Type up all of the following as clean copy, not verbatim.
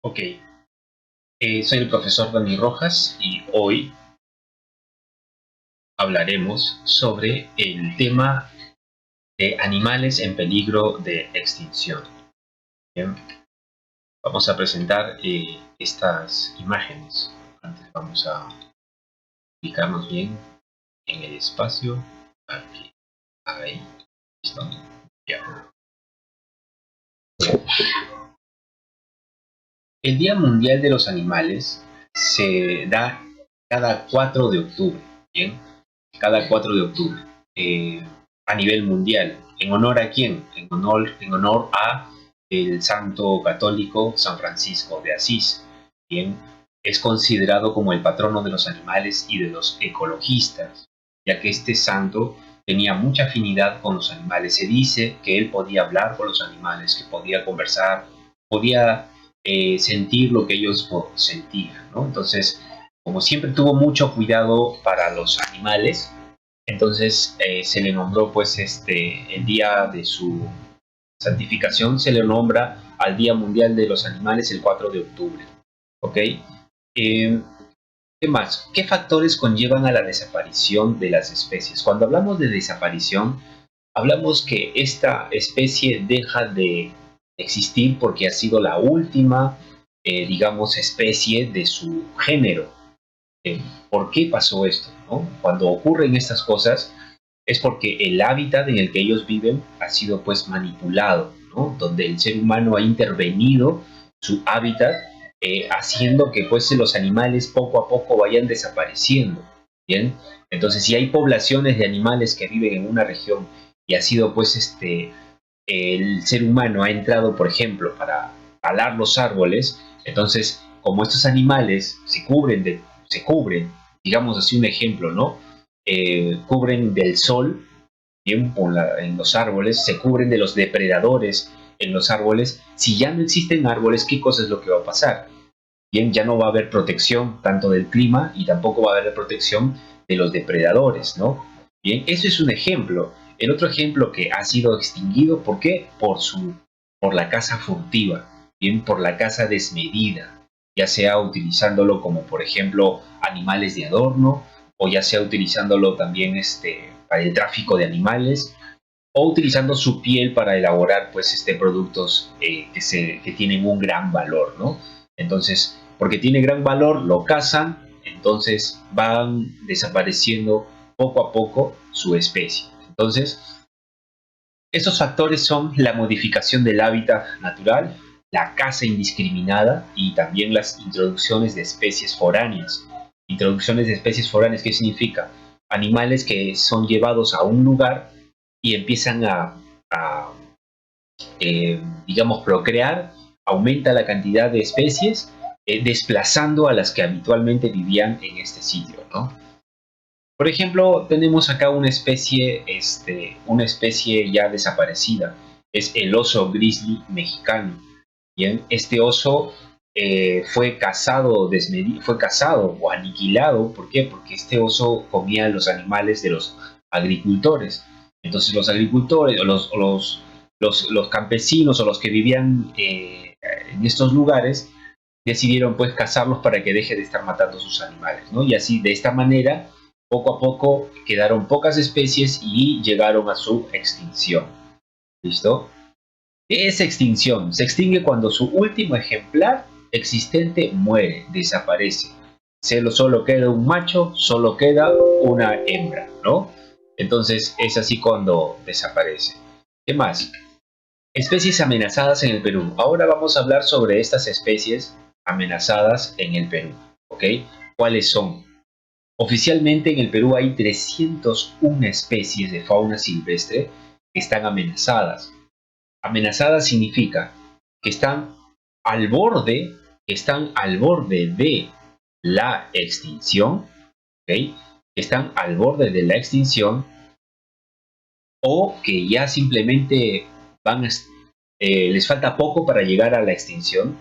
Ok, soy el profesor Dani Rojas y hoy hablaremos sobre el tema de animales en peligro de extinción. Bien, vamos a presentar estas imágenes. Antes vamos a ubicarnos bien en el espacio. Aquí, ahí, listo. Ya. El Día Mundial de los Animales se da cada 4 de octubre. Bien, cada 4 de octubre, a nivel mundial. ¿En honor a quién? En honor a el santo católico San Francisco de Asís. Bien, es considerado como el patrono de los animales y de los ecologistas, ya que este santo tenía mucha afinidad con los animales. Se dice que él podía hablar con los animales, que podía conversar, podía sentir lo que ellos sentían, ¿no? Entonces, como siempre tuvo mucho cuidado para los animales, entonces se le nombró pues el día de su santificación, se le nombra al Día Mundial de los Animales el 4 de octubre. ¿Ok? ¿Qué más? ¿Qué factores conllevan a la desaparición de las especies? Cuando hablamos de desaparición, hablamos que esta especie deja de existir porque ha sido la última, digamos, especie de su género. ¿Por qué pasó esto? ¿No? Cuando ocurren estas cosas es porque el hábitat en el que ellos viven ha sido pues manipulado, ¿no? Donde el ser humano ha intervenido su hábitat, haciendo que pues los animales poco a poco vayan desapareciendo. Bien, entonces si hay poblaciones de animales que viven en una región y ha sido pues el ser humano ha entrado, por ejemplo, para talar los árboles, entonces como estos animales se cubren, digamos así un ejemplo, ¿no? Cubren del sol, bien, en los árboles, se cubren de los depredadores en los árboles. Si ya no existen árboles, ¿qué cosa es lo que va a pasar? Bien, ya no va a haber protección tanto del clima y tampoco va a haber protección de los depredadores, ¿no? Bien, eso es un ejemplo. El otro ejemplo que ha sido extinguido, ¿por qué? Por la caza furtiva, bien, por la caza desmedida, ya sea utilizándolo como, por ejemplo, animales de adorno, o ya sea utilizándolo también para el tráfico de animales, o utilizando su piel para elaborar pues productos que tienen un gran valor, ¿no? Entonces, porque tiene gran valor, lo cazan, entonces van desapareciendo poco a poco su especie. Entonces, estos factores son la modificación del hábitat natural, la caza indiscriminada y también las introducciones de especies foráneas. Introducciones de especies foráneas, ¿qué significa? Animales que son llevados a un lugar y empiezan digamos, procrear, aumenta la cantidad de especies, desplazando a las que habitualmente vivían en este sitio, ¿no? Por ejemplo, tenemos acá una especie ya desaparecida, es el oso grizzly mexicano. Bien, este oso fue cazado o aniquilado. ¿Por qué? Porque este oso comía los animales de los agricultores. Entonces los agricultores o los campesinos o los que vivían en estos lugares decidieron pues cazarlos para que deje de estar matando sus animales, ¿no? Y así de esta manera poco a poco quedaron pocas especies y llegaron a su extinción. ¿Listo? ¿Qué es extinción? Se extingue cuando su último ejemplar existente muere, desaparece. Solo queda un macho, solo queda una hembra, ¿no? Entonces es así cuando desaparece. ¿Qué más? Especies amenazadas en el Perú. Ahora vamos a hablar sobre estas especies amenazadas en el Perú, ¿ok? ¿Cuáles son? Oficialmente en el Perú hay 301 especies de fauna silvestre que están amenazadas. Amenazadas significa que están al borde de la extinción, ¿ok? Están al borde de la extinción o que ya simplemente les falta poco para llegar a la extinción,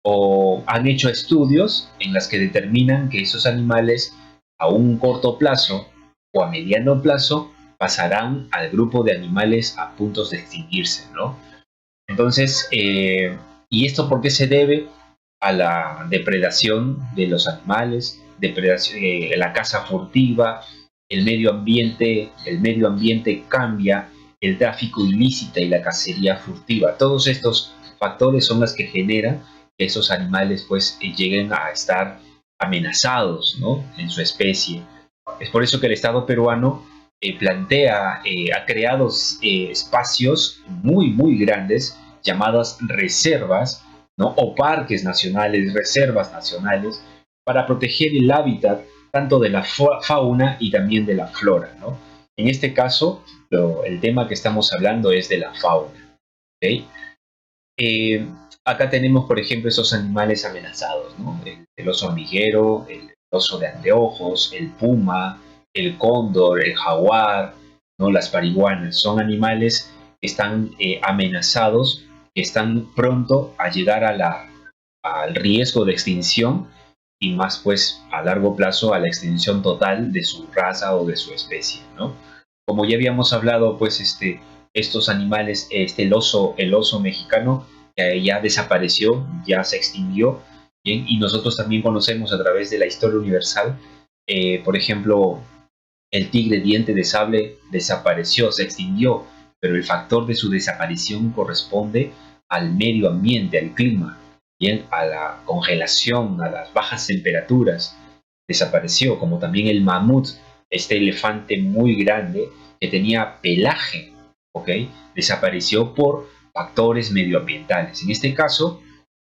o han hecho estudios en los que determinan que esos animales a un corto plazo o a mediano plazo pasarán al grupo de animales a puntos de extinguirse, ¿no? Entonces, ¿y esto por qué se debe? a la depredación de los animales, la caza furtiva, el medio ambiente cambia, el tráfico ilícito y la cacería furtiva. Todos estos factores son los que generan que esos animales pues lleguen a estar amenazados, ¿no?, en su especie. Es por eso que el Estado peruano ha creado espacios muy, muy grandes llamadas reservas, ¿no?, o parques nacionales, reservas nacionales, para proteger el hábitat tanto de la fauna y también de la flora, ¿no? En este caso, el tema que estamos hablando es de la fauna, ¿okay? Eh, Acá tenemos, por ejemplo, esos animales amenazados, ¿no? El oso hormiguero, el oso de anteojos, el puma, el cóndor, el jaguar, ¿no?, las pariguanas. Son animales que están amenazados, que están pronto a llegar al riesgo de extinción y más pues a largo plazo a la extinción total de su raza o de su especie, ¿no? Como ya habíamos hablado, pues estos animales, el oso mexicano ya desapareció, ya se extinguió, ¿bien? Y nosotros también conocemos a través de la historia universal, por ejemplo, el tigre diente de sable desapareció, se extinguió, pero el factor de su desaparición corresponde al medio ambiente, al clima, bien, a la congelación, a las bajas temperaturas. Desapareció, como también el mamut, este elefante muy grande que tenía pelaje, ¿ok? Desapareció por factores medioambientales. En este caso,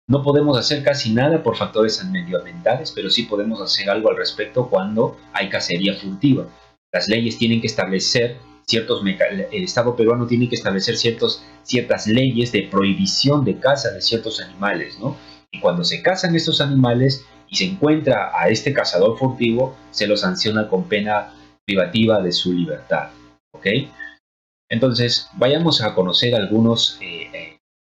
no podemos hacer casi nada por factores medioambientales, pero sí podemos hacer algo al respecto cuando hay cacería furtiva. Las leyes tienen que establecer el Estado peruano tiene que establecer ciertas leyes de prohibición de caza de ciertos animales, ¿no? Y cuando se cazan estos animales y se encuentra a este cazador furtivo, se lo sanciona con pena privativa de su libertad, ¿ok? Entonces, vayamos a conocer algunos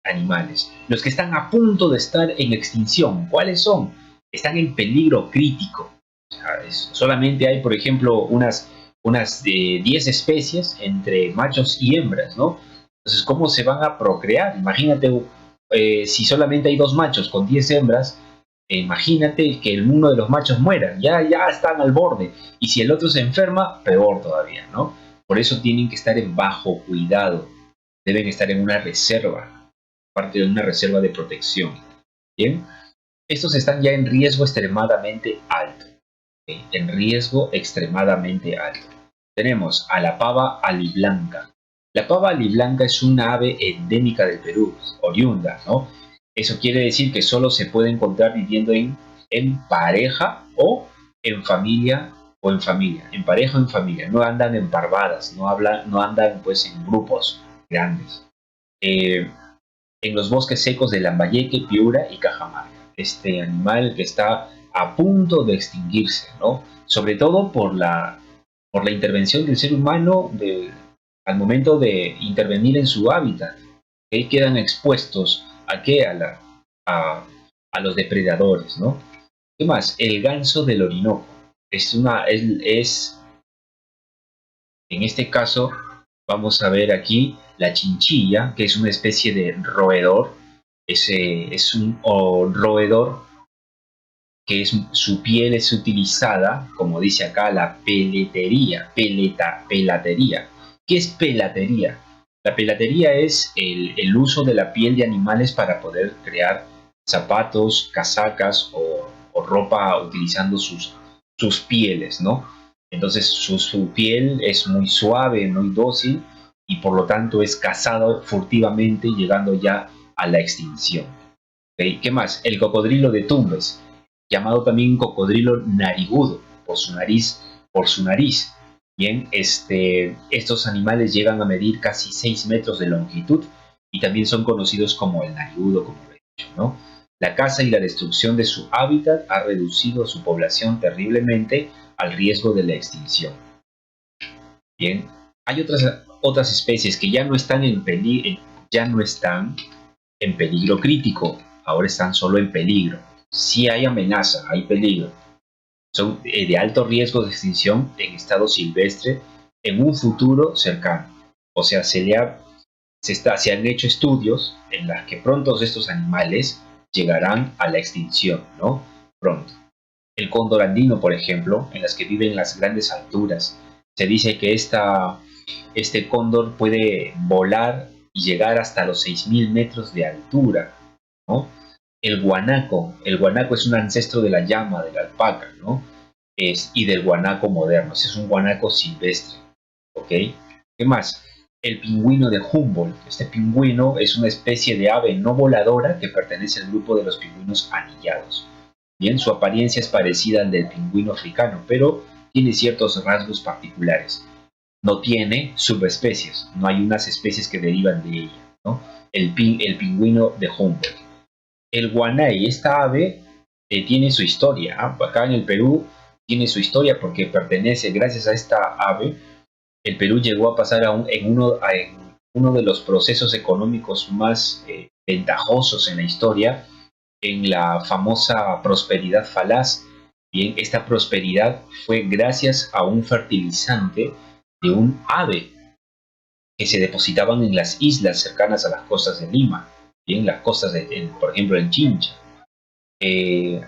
animales. Los que están a punto de estar en extinción, ¿cuáles son? Están en peligro crítico. O sea, solamente hay, por ejemplo, unas 10 especies entre machos y hembras, ¿no? Entonces, ¿cómo se van a procrear? Imagínate, si solamente hay 2 machos con 10 hembras, imagínate que uno de los machos muera, ya están al borde. Y si el otro se enferma, peor todavía, ¿no? Por eso tienen que estar en bajo cuidado, deben estar en una reserva, parte de una reserva de protección. Bien, estos están ya en riesgo extremadamente alto, ¿okay? En riesgo extremadamente alto. Tenemos a la pava aliblanca. La pava aliblanca es una ave endémica del Perú, oriunda, ¿no? Eso quiere decir que solo se puede encontrar viviendo en pareja o en familia en pareja o en familia. No andan en parvadas, no andan pues en grupos grandes. En los bosques secos de Lambayeque, Piura y Cajamarca. Este animal que está a punto de extinguirse, ¿no? Sobre todo por la intervención del ser humano al momento de intervenir en su hábitat. Que quedan expuestos ¿a qué? A los depredadores, ¿no? ¿Qué más? El ganso del Orinoco. En este caso, vamos a ver aquí la chinchilla, que es una especie de roedor. Es un roedor que su piel es utilizada, como dice acá, la pelatería. ¿Qué es pelatería? La pelatería es el uso de la piel de animales para poder crear zapatos, casacas o ropa utilizando sus pieles, ¿no? Entonces su piel es muy suave, muy dócil y por lo tanto es cazado furtivamente llegando ya a la extinción. ¿Okay? ¿Qué más? El cocodrilo de Tumbes, llamado también cocodrilo narigudo por su nariz. Bien, estos animales llegan a medir casi 6 metros de longitud y también son conocidos como el narigudo, como lo he dicho, ¿no? La caza y la destrucción de su hábitat ha reducido su población terriblemente al riesgo de la extinción. Bien, hay otras especies que ya no están en peligro crítico, ahora están solo en peligro. Sí hay amenaza, hay peligro. Son de alto riesgo de extinción en estado silvestre en un futuro cercano. O sea, se han hecho estudios en los que pronto estos animales llegarán a la extinción, ¿no? Pronto. El cóndor andino, por ejemplo, en las que viven las grandes alturas. Se dice que este cóndor puede volar y llegar hasta los 6.000 metros de altura, ¿no? El guanaco es un ancestro de la llama, de la alpaca, ¿no? Y del guanaco moderno, ese es un guanaco silvestre, ¿ok? ¿Qué más? El pingüino de Humboldt. Este pingüino es una especie de ave no voladora que pertenece al grupo de los pingüinos anillados. Bien, su apariencia es parecida al del pingüino africano, pero tiene ciertos rasgos particulares. No tiene subespecies, no hay unas especies que derivan de ella, ¿no? El pingüino de Humboldt. El guanay, esta ave, tiene su historia, ¿ah? Acá en el Perú tiene su historia porque pertenece, gracias a esta ave, el Perú llegó a pasar en uno de los procesos económicos más ventajosos en la historia, en la famosa prosperidad falaz. Bien, esta prosperidad fue gracias a un fertilizante de un ave que se depositaban en las islas cercanas a las costas de Lima, bien, las costas, por ejemplo, en Chincha.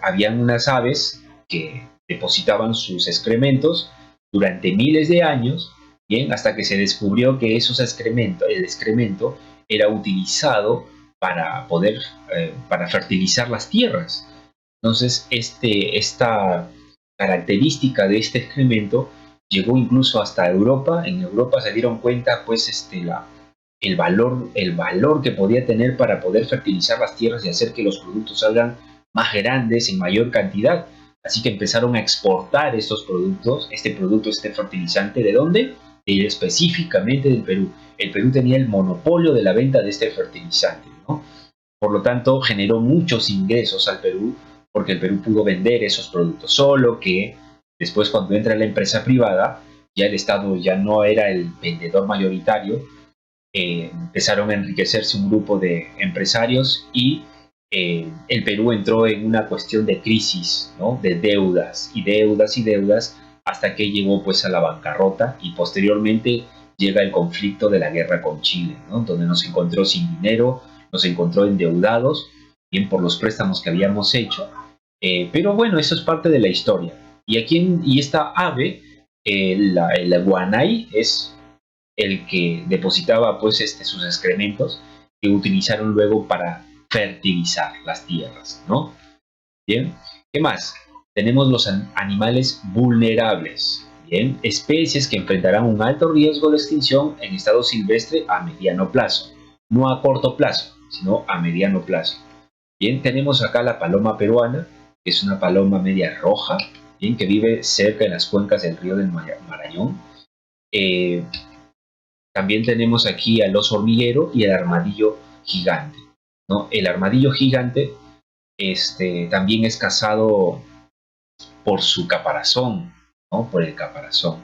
Habían unas aves que depositaban sus excrementos durante miles de años, bien, hasta que se descubrió que el excremento era utilizado para poder, para fertilizar las tierras. Entonces, esta característica de este excremento llegó incluso hasta Europa. En Europa se dieron cuenta, pues, el valor que podía tener para poder fertilizar las tierras y hacer que los productos salgan más grandes en mayor cantidad. Así que empezaron a exportar estos productos, este fertilizante, ¿de dónde? Específicamente del Perú. El Perú tenía el monopolio de la venta de este fertilizante, ¿no? Por lo tanto, generó muchos ingresos al Perú porque el Perú pudo vender esos productos. Solo que después, cuando entra la empresa privada, ya el Estado ya no era el vendedor mayoritario. Empezaron a enriquecerse un grupo de empresarios y el Perú entró en una cuestión de crisis, ¿no? De deudas y deudas y deudas hasta que llegó, pues, a la bancarrota, y posteriormente llega el conflicto de la guerra con Chile, ¿no? Donde nos encontró sin dinero, nos encontró endeudados, bien por los préstamos que habíamos hecho, pero bueno, eso es parte de la historia. Y esta ave, el guanay, es el que depositaba, pues, sus excrementos que utilizaron luego para fertilizar las tierras, ¿no? Bien, ¿qué más? Tenemos los animales vulnerables, bien, especies que enfrentarán un alto riesgo de extinción en estado silvestre a mediano plazo, no a corto plazo, sino a mediano plazo. Bien, tenemos acá la paloma peruana, que es una paloma media roja, bien, que vive cerca de las cuencas del río del Marañón. También tenemos aquí al oso hormiguero y el armadillo gigante, ¿no? El armadillo gigante también es cazado por su caparazón, ¿no? Por el caparazón.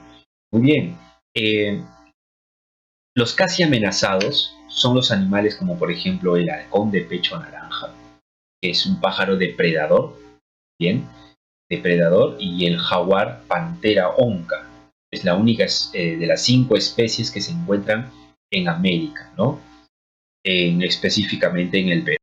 Muy bien. Los casi amenazados son los animales como, por ejemplo, el halcón de pecho naranja, que es un pájaro depredador, ¿bien? Depredador, y el jaguar pantera onca. Es la única de las 5 especies que se encuentran en América, ¿no? Específicamente en el Perú.